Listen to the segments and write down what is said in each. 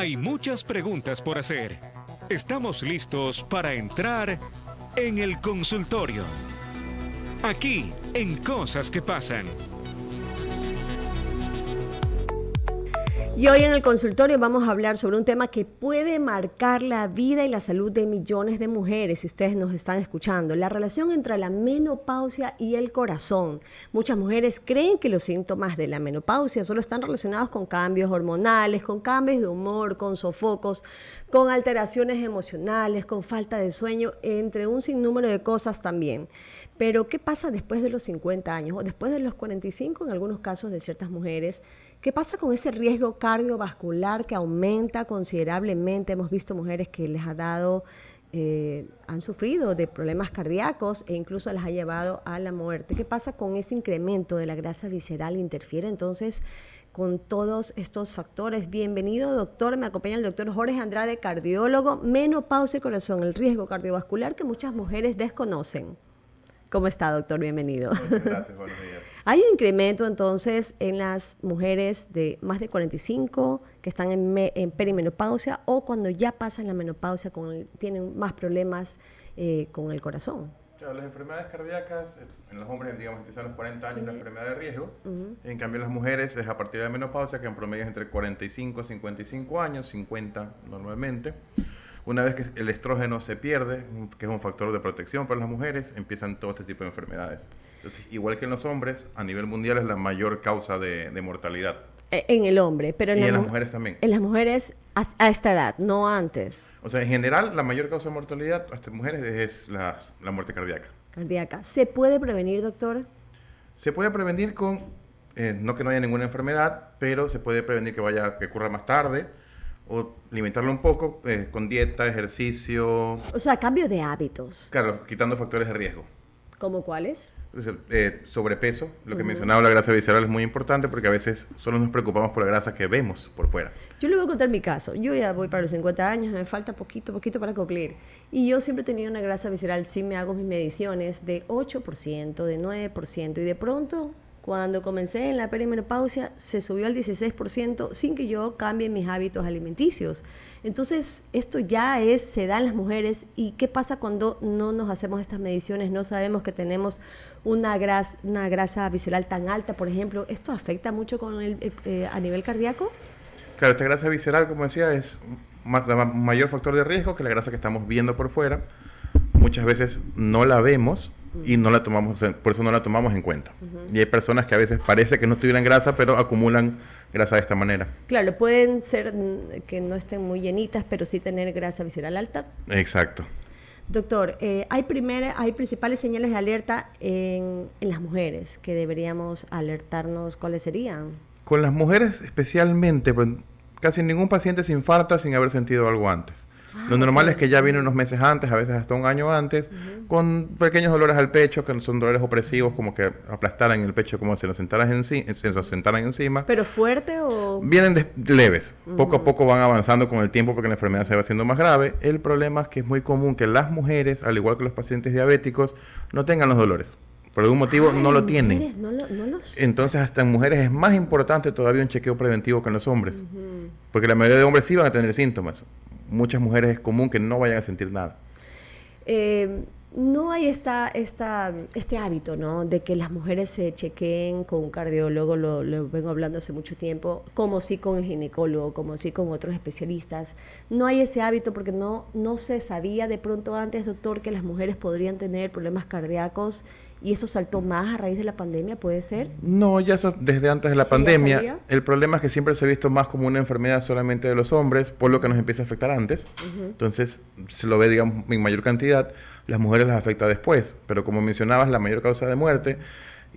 Hay muchas preguntas por hacer. Estamos listos para entrar en el consultorio. Aquí, en Cosas que Pasan. Y hoy en el consultorio vamos a hablar sobre un tema que puede marcar la vida y la salud de millones de mujeres, si ustedes nos están escuchando, la relación entre la menopausia y el corazón. Muchas mujeres creen que los síntomas de la menopausia solo están relacionados con cambios hormonales, con cambios de humor, con sofocos, con alteraciones emocionales, con falta de sueño, entre un sinnúmero de cosas también. Pero, ¿qué pasa después de los 50 años o después de los 45 en algunos casos de ciertas mujeres? ¿Qué pasa con ese riesgo cardiovascular que aumenta considerablemente? Hemos visto mujeres que les ha dado, han sufrido de problemas cardíacos e incluso las ha llevado a la muerte. ¿Qué pasa con ese incremento de la grasa visceral? ¿Interfiere entonces con todos estos factores? Bienvenido, doctor. Me acompaña el doctor Jorge Andrade, cardiólogo, menopausia y corazón, el riesgo cardiovascular que muchas mujeres desconocen. ¿Cómo está, doctor? Bienvenido. Gracias, buenos días. ¿Hay un incremento entonces en las mujeres de más de 45 que están en perimenopausia o cuando ya pasan la menopausia tienen más problemas con el corazón? Claro, las enfermedades cardíacas en los hombres, digamos, empiezan a los 40 años, la enfermedad de riesgo. En cambio, en las mujeres es a partir de la menopausia, que en promedio es entre 45 y 55 años, 50 normalmente. Una vez que el estrógeno se pierde, que es un factor de protección para las mujeres, empiezan todo este tipo de enfermedades. Entonces, igual que en los hombres, a nivel mundial es la mayor causa de mortalidad. En el hombre, pero en las mujeres también. En las mujeres a esta edad, no antes. O sea, en general, la mayor causa de mortalidad hasta mujeres es la muerte cardíaca. Cardíaca. ¿Se puede prevenir, doctor? Se puede prevenir con, no que no haya ninguna enfermedad, pero se puede prevenir que ocurra más tarde, o limitarlo un poco con dieta, ejercicio. O sea, cambio de hábitos. Claro, quitando factores de riesgo. ¿Cómo cuáles? Sobrepeso, lo que mencionaba, la grasa visceral es muy importante porque a veces solo nos preocupamos por la grasa que vemos por fuera. Yo le voy a contar mi caso. Yo ya voy para los 50 años, me falta poquito para cumplir. Y yo siempre he tenido una grasa visceral, sí me hago mis mediciones de 8%, de 9%, y de pronto, cuando comencé en la perimenopausia, se subió al 16% sin que yo cambie mis hábitos alimenticios. Entonces, esto ya se da en las mujeres. ¿Y qué pasa cuando no nos hacemos estas mediciones? No sabemos que tenemos una grasa visceral tan alta, por ejemplo. ¿Esto afecta mucho a nivel cardíaco? Claro, esta grasa visceral, como decía, es el mayor factor de riesgo que la grasa que estamos viendo por fuera. Muchas veces no la vemos y no la tomamos, por eso no la tomamos en cuenta. Y hay personas que a veces parece que no tuvieran grasa, pero acumulan grasa de esta manera. Claro, pueden ser que no estén muy llenitas, pero sí tener grasa visceral alta. Exacto. Doctor, hay principales señales de alerta en las mujeres que deberíamos alertarnos. ¿Cuáles serían? Con las mujeres especialmente, pues, casi ningún paciente se infarta sin haber sentido algo antes. Lo normal es que ya viene unos meses antes, a veces hasta un año antes, con pequeños dolores al pecho, que son dolores opresivos, como que aplastaran el pecho, como si nos sentaran encima. ¿Pero fuerte o...? Vienen leves, poco a poco van avanzando con el tiempo porque la enfermedad se va haciendo más grave. El problema es que es muy común que las mujeres, al igual que los pacientes diabéticos, no tengan los dolores. Por algún motivo no lo tienen. Entonces, hasta en mujeres es más importante todavía un chequeo preventivo que en los hombres. Porque la mayoría de hombres sí van a tener síntomas. Muchas mujeres es común que no vayan a sentir nada. No hay este hábito, ¿no?, de que las mujeres se chequeen con un cardiólogo, lo vengo hablando hace mucho tiempo, como sí con el ginecólogo, como sí con otros especialistas. No hay ese hábito porque no se sabía de pronto antes, doctor, que las mujeres podrían tener problemas cardíacos. ¿Y esto saltó más a raíz de la pandemia, puede ser? No, ya eso desde antes de la pandemia. ¿Ya el problema es que siempre se ha visto más como una enfermedad solamente de los hombres, por lo que nos empieza a afectar antes. Entonces, se lo ve, digamos, en mayor cantidad. Las mujeres las afecta después. Pero como mencionabas, la mayor causa de muerte,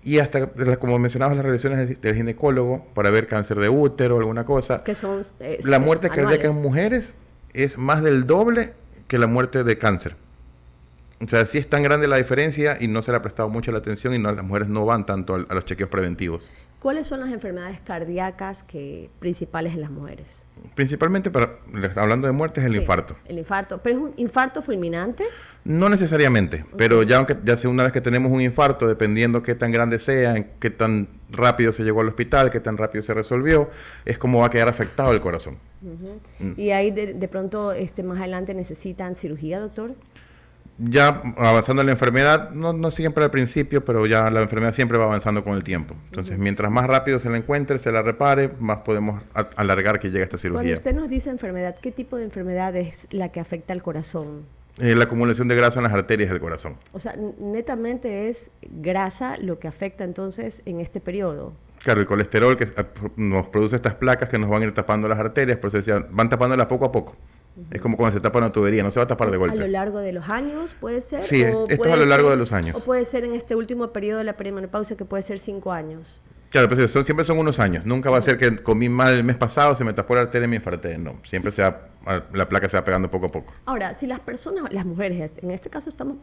y hasta, como mencionabas, las revisiones del ginecólogo para ver cáncer de útero o alguna cosa. Que son la muerte cardíaca en mujeres es más del doble que la muerte de cáncer. O sea, sí es tan grande la diferencia y no se le ha prestado mucho la atención y las mujeres no van tanto a los chequeos preventivos. ¿Cuáles son las enfermedades cardíacas principales en las mujeres? Principalmente, hablando de muertes, el infarto. El infarto. ¿Pero es un infarto fulminante? No necesariamente, pero ya sea una vez que tenemos un infarto, dependiendo qué tan grande sea, qué tan rápido se llegó al hospital, qué tan rápido se resolvió, es cómo va a quedar afectado el corazón. Y ahí de pronto más adelante necesitan cirugía, doctor. Ya avanzando en la enfermedad, no siempre al principio, pero ya la enfermedad siempre va avanzando con el tiempo. Entonces, mientras más rápido se la encuentre, se la repare, más podemos alargar que llegue a esta cirugía. Cuando usted nos dice enfermedad, ¿qué tipo de enfermedad es la que afecta al corazón? La acumulación de grasa en las arterias del corazón. O sea, netamente es grasa lo que afecta entonces en este periodo. Claro, el colesterol que nos produce estas placas que nos van a ir tapando las arterias, por eso decía, van tapándolas poco a poco. Es como cuando se tapa una tubería, no se va a tapar de golpe. ¿A lo largo de los años puede ser? Sí, esto es a lo largo de los años. ¿O puede ser en este último periodo de la perimenopausia, que puede ser 5 años? Claro, pues siempre son unos años. Nunca va a ser que comí mal el mes pasado, se me tapó la arteria y me infarté. No, siempre la placa se va pegando poco a poco. Ahora, si las personas, las mujeres, en este caso estamos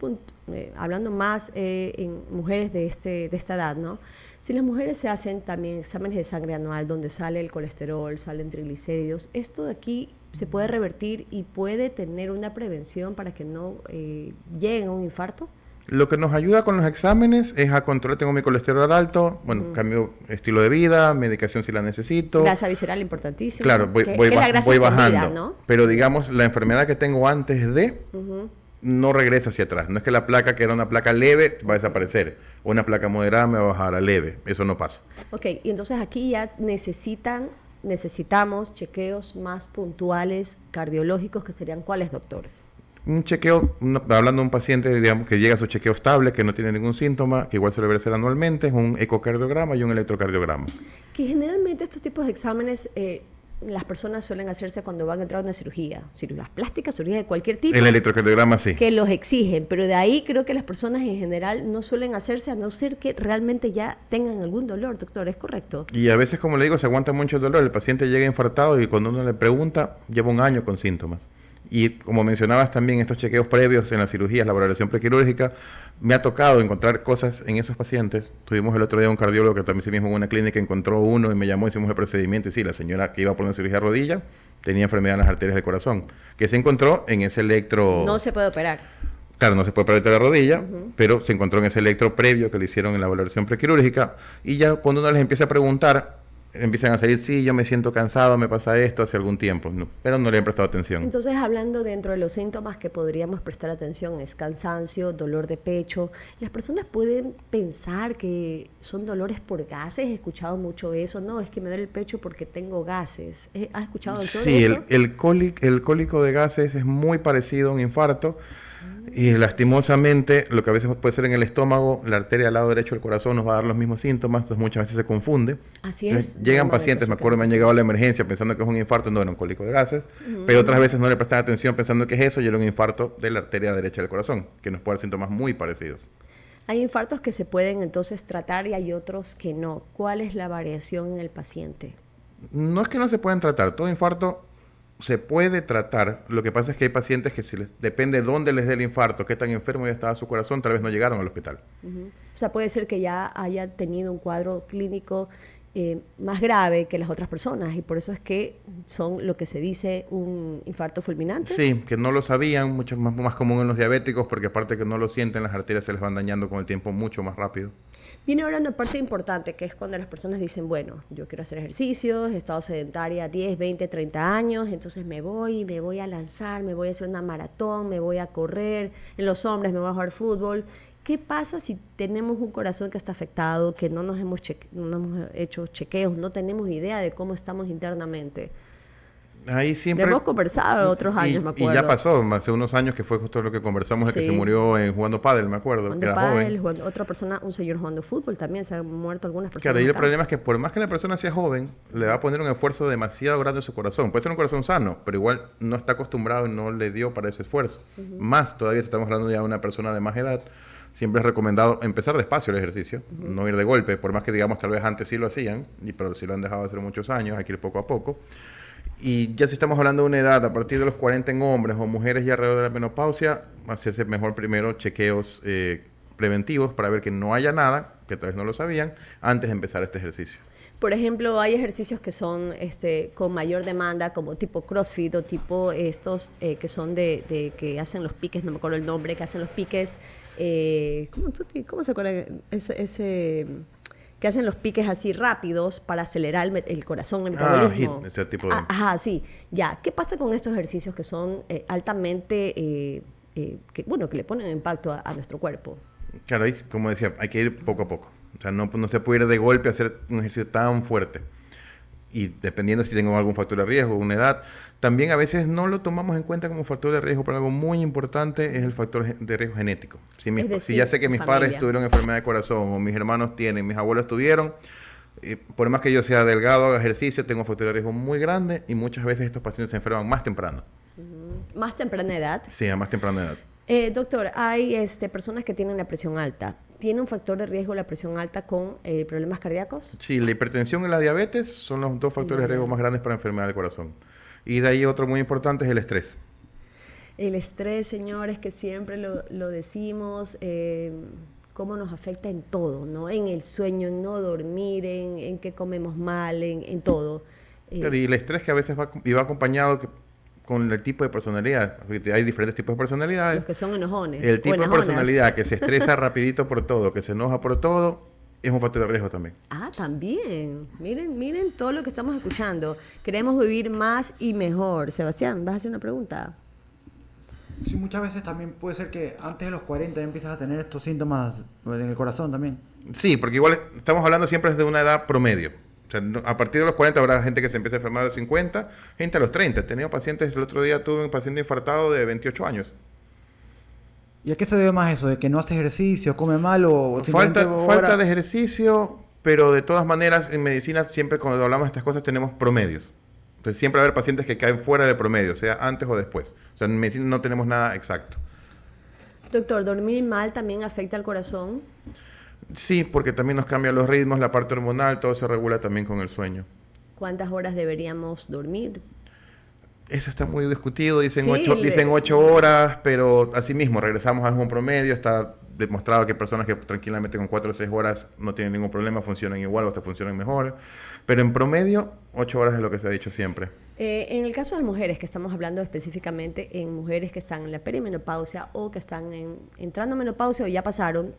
hablando más en mujeres de esta edad, ¿no? Si las mujeres se hacen también exámenes de sangre anual donde sale el colesterol, salen triglicéridos, esto de aquí se puede revertir y puede tener una prevención para que no lleguen a un infarto. Lo que nos ayuda con los exámenes es a controlar, tengo mi colesterol alto, bueno, cambio estilo de vida, medicación si la necesito. Grasa visceral importantísima. Claro, voy bajando, ¿no? Pero digamos, la enfermedad que tengo antes de no regresa hacia atrás. No es que la placa, que era una placa leve, va a desaparecer. O una placa moderada me va a bajar a leve. Eso no pasa. Ok, y entonces aquí ya necesitamos chequeos más puntuales cardiológicos, que serían ¿cuáles, doctor? Un chequeo, hablando de un paciente, digamos, que llega a su chequeo estable, que no tiene ningún síntoma, que igual se debe hacer anualmente, es un ecocardiograma y un electrocardiograma. Que generalmente estos tipos de exámenes las personas suelen hacerse cuando van a entrar a una cirugías plásticas, cirugía de cualquier tipo. El electrocardiograma sí. Que los exigen, pero de ahí creo que las personas en general no suelen hacerse, a no ser que realmente ya tengan algún dolor, doctor, ¿es correcto? Y a veces, como le digo, se aguanta mucho el dolor, el paciente llega infartado y cuando uno le pregunta, lleva un año con síntomas. Y como mencionabas también, estos chequeos previos en las cirugías, la valoración prequirúrgica, me ha tocado encontrar cosas en esos pacientes. Tuvimos el otro día un cardiólogo que también se mismo en una clínica encontró uno y me llamó, hicimos el procedimiento y sí, la señora que iba por una cirugía de rodilla tenía enfermedad en las arterias del corazón, que se encontró en ese electro... No se puede operar. Claro, no se puede operar de la rodilla, pero se encontró en ese electro previo que le hicieron en la valoración prequirúrgica y ya cuando uno les empieza a preguntar, empiezan a salir, sí, yo me siento cansado, me pasa esto hace algún tiempo, pero no le han prestado atención. Entonces, hablando dentro de los síntomas que podríamos prestar atención, es cansancio, dolor de pecho. Las personas pueden pensar que son dolores por gases, he escuchado mucho eso, no, es que me duele el pecho porque tengo gases. ¿Has escuchado todo eso? Sí, el cólico de gases es muy parecido a un infarto. Y lastimosamente, lo que a veces puede ser en el estómago, la arteria al lado derecho del corazón nos va a dar los mismos síntomas, entonces muchas veces se confunde. Así es. Entonces, llegan pacientes, me acuerdo, me han llegado a la emergencia pensando que es un infarto, no era un cólico de gases, pero otras veces no le prestan atención pensando que es eso y era un infarto de la arteria derecha del corazón, que nos puede dar síntomas muy parecidos. Hay infartos que se pueden entonces tratar y hay otros que no. ¿Cuál es la variación en el paciente? No es que no se puedan tratar, todo infarto se puede tratar, lo que pasa es que hay pacientes que depende de dónde les dé el infarto, qué tan enfermo ya estaba su corazón, tal vez no llegaron al hospital. O sea, puede ser que ya haya tenido un cuadro clínico más grave que las otras personas y por eso es que son lo que se dice un infarto fulminante. Sí, que no lo sabían, mucho más común en los diabéticos porque aparte que no lo sienten, las arterias se les van dañando con el tiempo mucho más rápido. Viene ahora una parte importante, que es cuando las personas dicen, bueno, yo quiero hacer ejercicios, he estado sedentaria 10, 20, 30 años, entonces me voy a lanzar, me voy a hacer una maratón, me voy a correr, en los hombres me voy a jugar fútbol. ¿Qué pasa si tenemos un corazón que está afectado, que no nos hemos hecho chequeos, no tenemos idea de cómo estamos internamente? Ahí siempre... Lo hemos conversado otros años, me acuerdo. Y ya pasó, hace unos años que fue justo lo que conversamos, sí. De que se murió jugando pádel, me acuerdo, jugando que era pádel, joven. Otra persona, un señor jugando fútbol también, se han muerto algunas personas. Claro, y el problema es que por más que la persona sea joven, le va a poner un esfuerzo demasiado grande a su corazón. Puede ser un corazón sano, pero igual no está acostumbrado y no le dio para ese esfuerzo. Más todavía, si estamos hablando ya de una persona de más edad, siempre es recomendado empezar despacio el ejercicio, no ir de golpe, por más que digamos tal vez antes sí lo hacían, pero si lo han dejado de hacer muchos años, hay que ir poco a poco. Y ya si estamos hablando de una edad, a partir de los 40 en hombres o mujeres ya alrededor de la menopausia, hacerse mejor primero chequeos preventivos para ver que no haya nada, que tal vez no lo sabían, antes de empezar este ejercicio. Por ejemplo, hay ejercicios que son con mayor demanda, como tipo CrossFit o tipo estos que son que hacen los piques, no me acuerdo el nombre, que hacen los piques. ¿Cómo se acuerda? que hacen los piques así rápidos para acelerar el corazón, el metabolismo. HIIT, ese tipo de... Ajá, sí. Ya, ¿qué pasa con estos ejercicios que son altamente, que le ponen impacto a nuestro cuerpo? Claro, ahí, como decía, hay que ir poco a poco. O sea, no se puede ir de golpe a hacer un ejercicio tan fuerte. Y dependiendo si tengo algún factor de riesgo, una edad, también a veces no lo tomamos en cuenta como factor de riesgo, pero algo muy importante es el factor de riesgo genético. Si ya sé que mis padres tuvieron enfermedad de corazón, o mis hermanos tienen, mis abuelos tuvieron, por más que yo sea delgado, haga ejercicio, tengo un factor de riesgo muy grande y muchas veces estos pacientes se enferman más temprano. ¿Más temprana edad? Sí, a más temprana edad. Doctor, hay personas que tienen la presión alta. ¿Tiene un factor de riesgo la presión alta con problemas cardíacos? Sí, la hipertensión y la diabetes son los dos factores de riesgo más grandes para enfermedad del corazón. Y de ahí otro muy importante es el estrés. El estrés, señores, que siempre lo decimos, cómo nos afecta en todo, ¿no? En el sueño, en no dormir, en qué comemos mal, en todo. Y el estrés que a veces va acompañado con el tipo de personalidad. Hay diferentes tipos de personalidades. Los que son enojones. El tipo de personalidad que se estresa rapidito por todo, que se enoja por todo, es un factor de riesgo también. Ah, también. Miren todo lo que estamos escuchando. Queremos vivir más y mejor. Sebastián, ¿vas a hacer una pregunta? Sí, muchas veces también puede ser que antes de los 40 ya empiezas a tener estos síntomas en el corazón también. Sí, porque igual estamos hablando siempre desde una edad promedio. O sea, a partir de los 40 habrá gente que se empieza a enfermar a los 50, gente a los 30. He tenido pacientes, el otro día tuve un paciente infartado de 28 años. ¿Y a qué se debe más eso? ¿De que no hace ejercicio, come mal o falta de ejercicio, pero de todas maneras en medicina siempre cuando hablamos de estas cosas tenemos promedios. Entonces siempre va a haber pacientes que caen fuera de promedio, sea antes o después. O sea, en medicina no tenemos nada exacto. Doctor, ¿dormir mal también afecta al corazón? Sí, porque también nos cambian los ritmos, la parte hormonal, todo se regula también con el sueño. ¿Cuántas horas deberíamos dormir? Eso está muy discutido, dicen Sí, 8 horas, pero así mismo regresamos a un promedio, está demostrado que personas que tranquilamente con 4 o 6 horas no tienen ningún problema, funcionan igual o hasta funcionan mejor, pero en promedio 8 horas es lo que se ha dicho siempre. En el caso de mujeres, que estamos hablando específicamente en mujeres que están en la perimenopausia o que están entrando en menopausia o ya pasaron,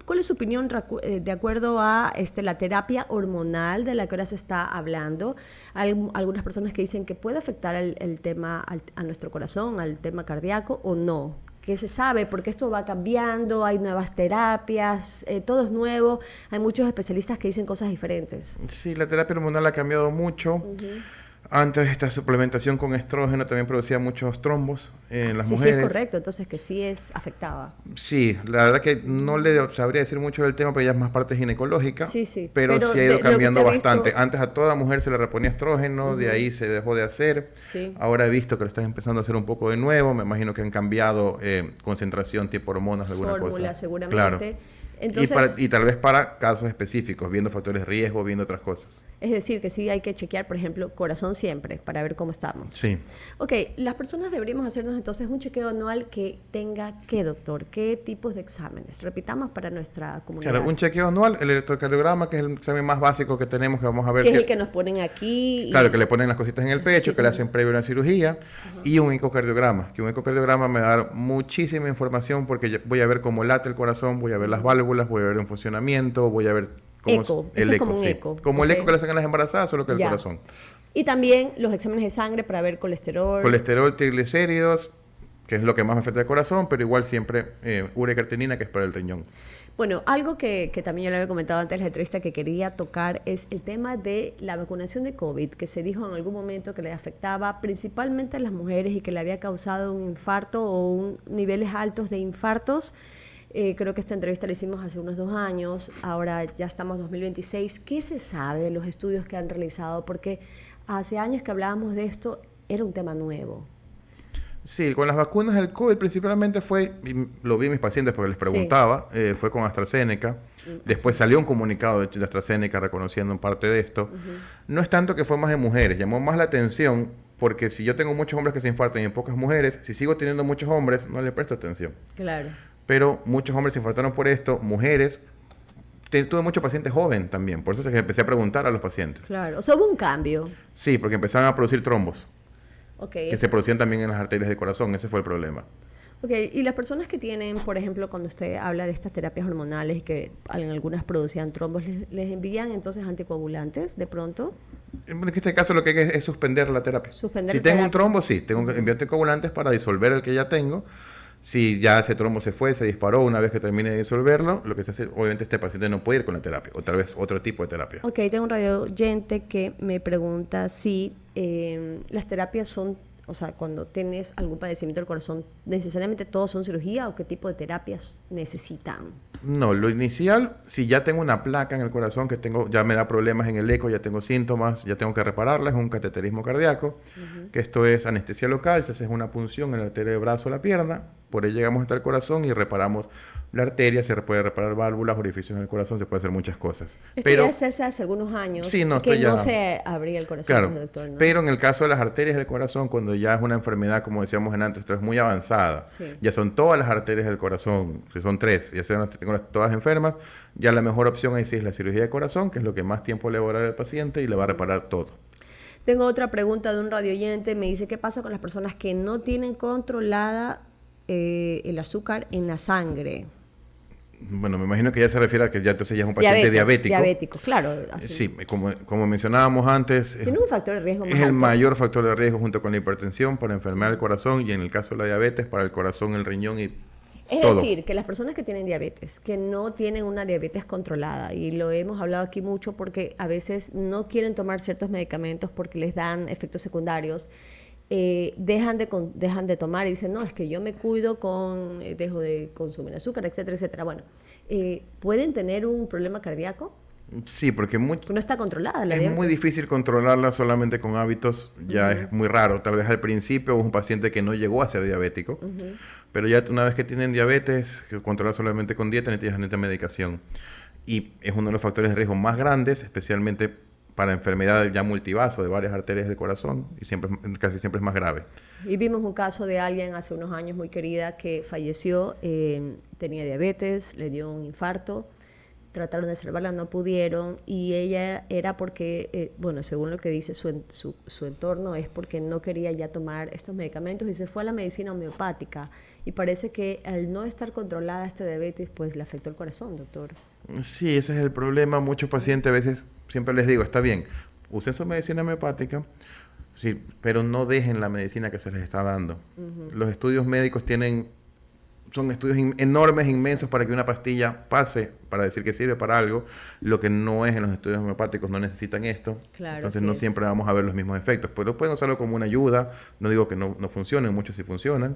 ¿cuál es su opinión de acuerdo a la terapia hormonal de la que ahora se está hablando? Hay algunas personas que dicen que puede afectar el tema a nuestro corazón, al tema cardíaco o no. ¿Qué se sabe? Porque esto va cambiando, hay nuevas terapias, todo es nuevo, hay muchos especialistas que dicen cosas diferentes. Sí, la terapia hormonal ha cambiado mucho. Uh-huh. Antes esta suplementación con estrógeno también producía muchos trombos en las mujeres. Sí, es correcto, entonces que sí afectaba. Sí, la verdad que no le sabría decir mucho del tema, porque ya es más parte ginecológica, sí. Pero sí ha ido cambiando bastante. Antes a toda mujer se le reponía estrógeno, de ahí se dejó de hacer. Sí. Ahora he visto que lo están empezando a hacer un poco de nuevo, me imagino que han cambiado concentración tipo hormonas, alguna fórmula, cosa. Seguramente. Claro. Entonces, y tal vez para casos específicos, viendo factores de riesgo, viendo otras cosas. Es decir, que sí hay que chequear, por ejemplo, corazón siempre, para ver cómo estamos. Sí. Ok, las personas deberíamos hacernos entonces un chequeo anual que tenga ¿qué, doctor? ¿Qué tipos de exámenes? Repitamos para nuestra comunidad. Claro, un chequeo anual, el electrocardiograma, que es el examen más básico que tenemos, que vamos a ver. Que es el que nos ponen aquí. Claro, que le ponen las cositas en el pecho, que le hacen previo a una cirugía, y un ecocardiograma, que un ecocardiograma me va a dar muchísima información porque voy a ver cómo late el corazón, voy a ver las válvulas, voy a ver un funcionamiento, voy a ver eco, el es eco, como un sí. eco. Como el eco que le hacen a las embarazadas, solo que el corazón. Y también los exámenes de sangre para ver colesterol. Colesterol, triglicéridos, que es lo que más me afecta al corazón, pero igual siempre urea y creatinina, que es para el riñón. Bueno, algo que también yo le había comentado antes de la entrevista que quería tocar es el tema de la vacunación de COVID, que se dijo en algún momento que le afectaba principalmente a las mujeres y que le había causado un infarto o niveles altos de infartos. Creo que esta entrevista la hicimos hace unos 2 años, ahora ya estamos en 2026. ¿Qué se sabe de los estudios que han realizado? Porque hace años que hablábamos de esto, era un tema nuevo. Sí, con las vacunas del COVID principalmente fue, y lo vi en mis pacientes porque les preguntaba, fue con AstraZeneca. Después salió un comunicado de AstraZeneca reconociendo en parte de esto. No es tanto que fue más en mujeres, llamó más la atención porque si yo tengo muchos hombres que se infartan y en pocas mujeres, si sigo teniendo muchos hombres, no le presto atención. Claro. Pero muchos hombres se infartaron por esto, mujeres. Tuve muchos pacientes jóvenes también, por eso es que empecé a preguntar a los pacientes. Claro, o sea, hubo un cambio. Sí, porque empezaron a producir trombos, Okay, que se producían también en las arterias del corazón, ese fue el problema. Ok, y las personas que tienen, por ejemplo, cuando usted habla de estas terapias hormonales que en algunas producían trombos, ¿les envían entonces anticoagulantes de pronto? En este caso lo que hay que es suspender la terapia. Suspender Si la tengo un terapia. trombo, sí, tengo que enviar anticoagulantes para disolver el que ya tengo. Si ya ese trombo se fue, se disparó, una vez que termine de disolverlo, lo que se hace, obviamente este paciente no puede ir con la terapia, o tal vez otro tipo de terapia. Ok, tengo un radio oyente que me pregunta si las terapias son, o sea, cuando tienes algún padecimiento del corazón, ¿necesariamente todos son cirugía o qué tipo de terapias necesitan? No, lo inicial, si ya tengo una placa en el corazón, que tengo, ya me da problemas en el eco, ya tengo síntomas, ya tengo que repararla, es un cateterismo cardíaco, que esto es anestesia local, se hace una punción en la arteria del brazo o la pierna, por ahí llegamos hasta el corazón y reparamos la arteria, se puede reparar válvulas, orificios en el corazón, se puede hacer muchas cosas. Esto ya se hace hace algunos años, sí, no, que esto ya, no se abría el corazón, claro, doctor, ¿no? pero en el caso de las arterias del corazón, cuando ya es una enfermedad, como decíamos antes, esto es muy avanzada, Sí. ya son todas las arterias del corazón, que son 3, ya sean tengo todas enfermas, ya la mejor opción ahí sí es la cirugía de corazón, que es lo que más tiempo le va a dar al paciente y le va a reparar todo. Tengo otra pregunta de un radioyente, me dice, ¿qué pasa con las personas que no tienen controlada el azúcar en la sangre? Bueno, me imagino que ya se refiere a que ya entonces ya es un paciente diabético. Diabético, claro. Sí, como mencionábamos antes, Tiene un factor de riesgo más es el alto. mayor factor de riesgo junto con la hipertensión para enfermedad del corazón y en el caso de la diabetes para el corazón, el riñón y Es todo. decir, que las personas que tienen diabetes, que no tienen una diabetes controlada, y lo hemos hablado aquí mucho porque a veces no quieren tomar ciertos medicamentos porque les dan efectos secundarios, dejan de tomar y dicen, no, es que yo me cuido dejo de consumir azúcar, etcétera, etcétera. Bueno, ¿pueden tener un problema cardíaco? Sí, porque No está controlada la es diabetes. muy difícil controlarla solamente con hábitos, ya es muy raro. Tal vez al principio es un paciente que no llegó a ser diabético, pero ya una vez que tienen diabetes, que controlar solamente con dieta, necesitan medicación. Y es uno de los factores de riesgo más grandes, especialmente para enfermedades ya multivaso de varias arterias del corazón, y casi siempre es más grave. Y vimos un caso de alguien hace unos años muy querida que falleció, tenía diabetes, le dio un infarto, trataron de salvarla, no pudieron, y ella era porque, bueno, según lo que dice su entorno, es porque no quería ya tomar estos medicamentos y se fue a la medicina homeopática. Y parece que al no estar controlada esta diabetes, pues le afectó el corazón, doctor. Sí, ese es el problema. Muchos pacientes a veces, siempre les digo, está bien, usen su medicina homeopática, sí, pero no dejen la medicina que se les está dando. Los estudios médicos son estudios enormes, inmensos para que una pastilla pase, para decir que sirve para algo, lo que no es en los estudios homeopáticos, no necesitan esto. Claro, entonces así no es. siempre vamos a ver los mismos efectos, pero pueden usarlo como una ayuda, no digo que no funcionen, muchos sí funcionan,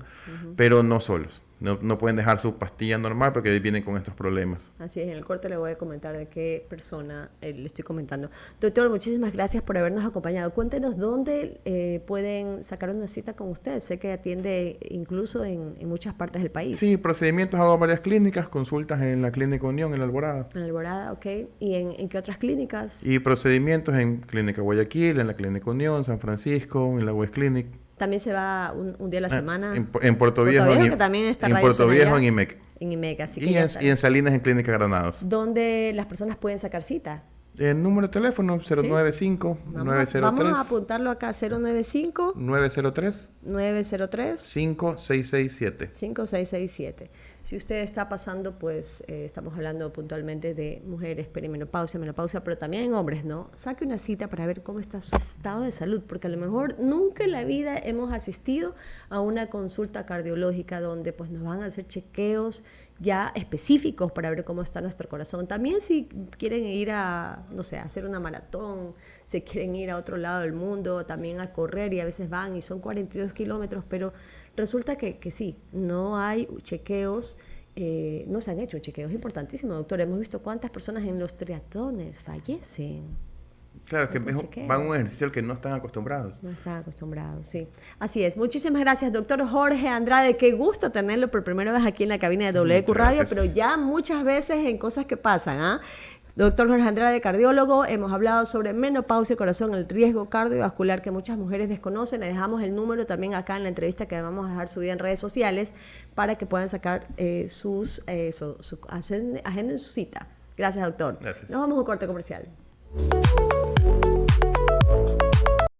pero no solos. No pueden dejar su pastilla normal porque vienen con estos problemas. Así es, en el corte le voy a comentar de qué persona le estoy comentando. Doctor, muchísimas gracias por habernos acompañado. Cuéntenos dónde pueden sacar una cita con usted. Sé que atiende incluso en muchas partes del país. Sí, procedimientos hago varias clínicas, consultas en la Clínica Unión, en La Alborada. En Alborada, ok. ¿Y en qué otras clínicas? Y procedimientos en Clínica Guayaquil, en la Clínica Unión, San Francisco, en la West Clinic. También se va un día a la semana. En Puerto Viejo, que también está en Puerto Viejo, en IMEC. En IMEC, así que Y ya y en Salinas, en Clínica Granados. ¿Dónde las personas pueden sacar cita? El número de teléfono 095-903. Vamos a apuntarlo acá, 095 903 903 5667. 5667. Si usted está pasando, pues estamos hablando puntualmente de mujeres, perimenopausia, menopausia, pero también en hombres, ¿no? Saque una cita para ver cómo está su estado de salud, porque a lo mejor nunca en la vida hemos asistido a una consulta cardiológica donde pues nos van a hacer chequeos ya específicos para ver cómo está nuestro corazón. También si quieren ir a, no sé, a hacer una maratón, si quieren ir a otro lado del mundo, también a correr, y a veces van y son 42 kilómetros, pero resulta que sí, no hay chequeos, no se han hecho chequeos. Es importantísimo, doctor. Hemos visto cuántas personas en los triatlones fallecen. Claro, que van a un ejercicio al que no están acostumbrados. No están acostumbrados, sí. Así es. Muchísimas gracias, doctor Jorge Andrade. Qué gusto tenerlo por primera vez aquí en la cabina de WQ Radio, pero ya muchas veces en cosas que pasan, ¿ah? Doctor Jorge Andrade, cardiólogo, hemos hablado sobre menopausia y corazón, el riesgo cardiovascular que muchas mujeres desconocen. Le dejamos el número también acá en la entrevista que vamos a dejar subida en redes sociales para que puedan sacar agenden su cita. Gracias, doctor. Gracias. Nos vamos a un corte comercial.